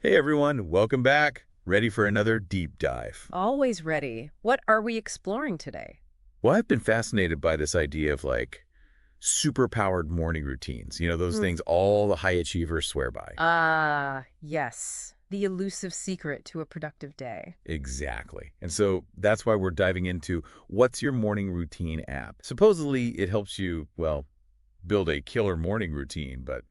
Hey everyone, welcome back. Ready for another deep dive. Always ready. What are we exploring today? Well, I've been fascinated by this idea of super powered morning routines. Those Mm. things all the high achievers swear by. Yes. The elusive secret to a productive day. Exactly. And so that's why we're diving into what's your morning routine app. Supposedly it helps you, well, build a killer morning routine, but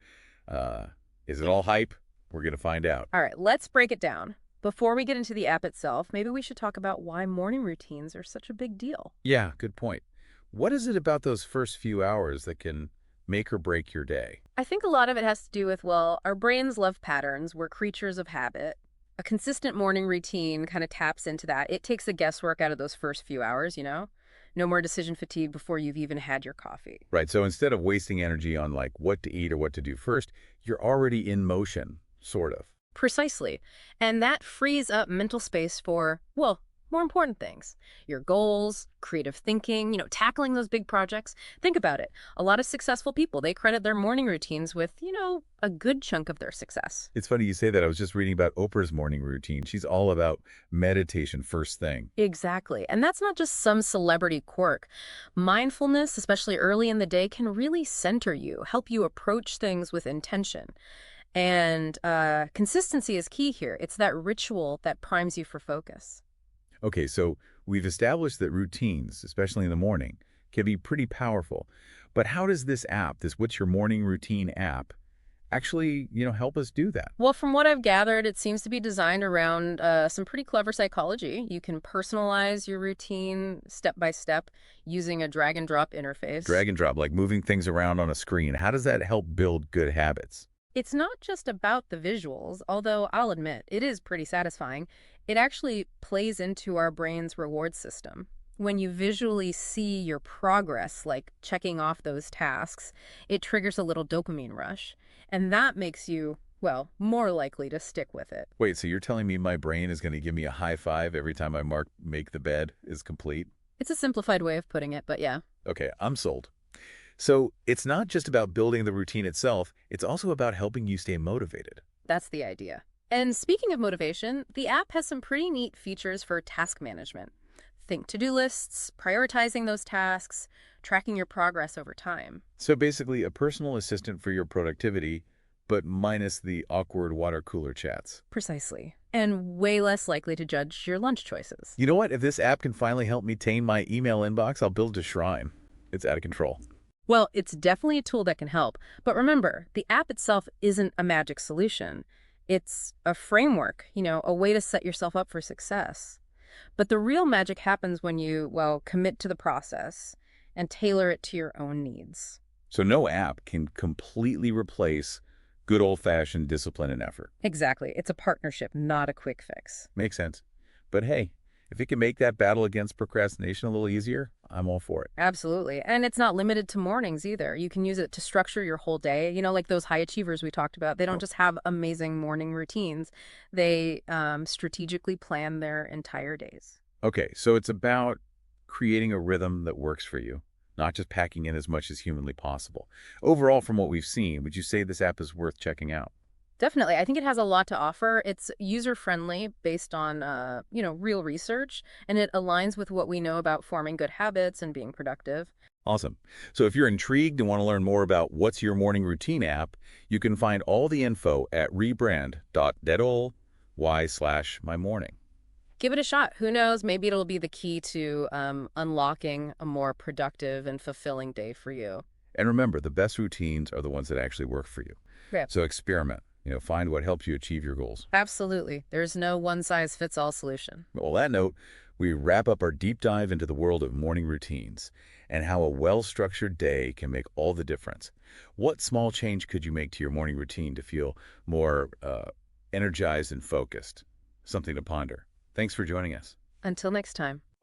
uh, is it all hype? We're going to find out. All right, let's break it down. Before we get into the app itself, maybe we should talk about why morning routines are such a big deal. Yeah, good point. What is it about those first few hours that can make or break your day? I think a lot of it has to do with, well, our brains love patterns. We're creatures of habit. A consistent morning routine kind of taps into that. It takes the guesswork out of those first few hours. No more decision fatigue before you've even had your coffee. Right. So instead of wasting energy on what to eat or what to do first, you're already in motion, sort of. Precisely. And that frees up mental space for, well, more important things. Your goals, creative thinking, tackling those big projects. Think about it. A lot of successful people, they credit their morning routines with, a good chunk of their success. It's funny you say that. I was just reading about Oprah's morning routine. She's all about meditation first thing. Exactly. And that's not just some celebrity quirk. Mindfulness, especially early in the day, can really center you, help you approach things with intention. And consistency is key here. It's that ritual that primes you for focus. Okay, so we've established that routines, especially in the morning, can be pretty powerful. But how does this app, this What's Your Morning Routine app, actually, help us do that? Well, from what I've gathered, it seems to be designed around some pretty clever psychology. You can personalize your routine step by step using a drag and drop interface. Drag and drop, like moving things around on a screen. How does that help build good habits? It's not just about the visuals, although I'll admit it is pretty satisfying. It actually plays into our brain's reward system. When you visually see your progress, like checking off those tasks, it triggers a little dopamine rush. And that makes you, well, more likely to stick with it. Wait, so you're telling me my brain is going to give me a high five every time I mark make the bed is complete? It's a simplified way of putting it, but yeah. Okay, I'm sold. So it's not just about building the routine itself, it's also about helping you stay motivated. That's the idea. And speaking of motivation, the app has some pretty neat features for task management. Think to-do lists, prioritizing those tasks, tracking your progress over time. So basically a personal assistant for your productivity, but minus the awkward water cooler chats. Precisely. And way less likely to judge your lunch choices. You know what? If this app can finally help me tame my email inbox, I'll build a shrine. It's out of control. Well, it's definitely a tool that can help. But remember, the app itself isn't a magic solution. It's a framework, a way to set yourself up for success. But the real magic happens when you, well, commit to the process and tailor it to your own needs. So no app can completely replace good old-fashioned discipline and effort. Exactly. It's a partnership, not a quick fix. Makes sense. But hey, if it can make that battle against procrastination a little easier, I'm all for it. Absolutely. And it's not limited to mornings either. You can use it to structure your whole day. Like those high achievers we talked about. They don't just have amazing morning routines. They strategically plan their entire days. Okay, so it's about creating a rhythm that works for you, not just packing in as much as humanly possible. Overall, from what we've seen, would you say this app is worth checking out? Definitely. I think it has a lot to offer. It's user-friendly based on, real research, and it aligns with what we know about forming good habits and being productive. Morning. Awesome. So if you're intrigued and want to learn more about What's Your Morning Routine app, you can find all the info at rebrand.deadolY/mymorning. Give it a shot. Who knows? Maybe it'll be the key to unlocking a more productive and fulfilling day for you. And remember, the best routines are the ones that actually work for you. Yeah. So experiment. Find what helps you achieve your goals. Absolutely. There's no one-size-fits-all solution. Well, on that note, we wrap up our deep dive into the world of morning routines and how a well-structured day can make all the difference. What small change could you make to your morning routine to feel more energized and focused? Something to ponder. Thanks for joining us. Until next time.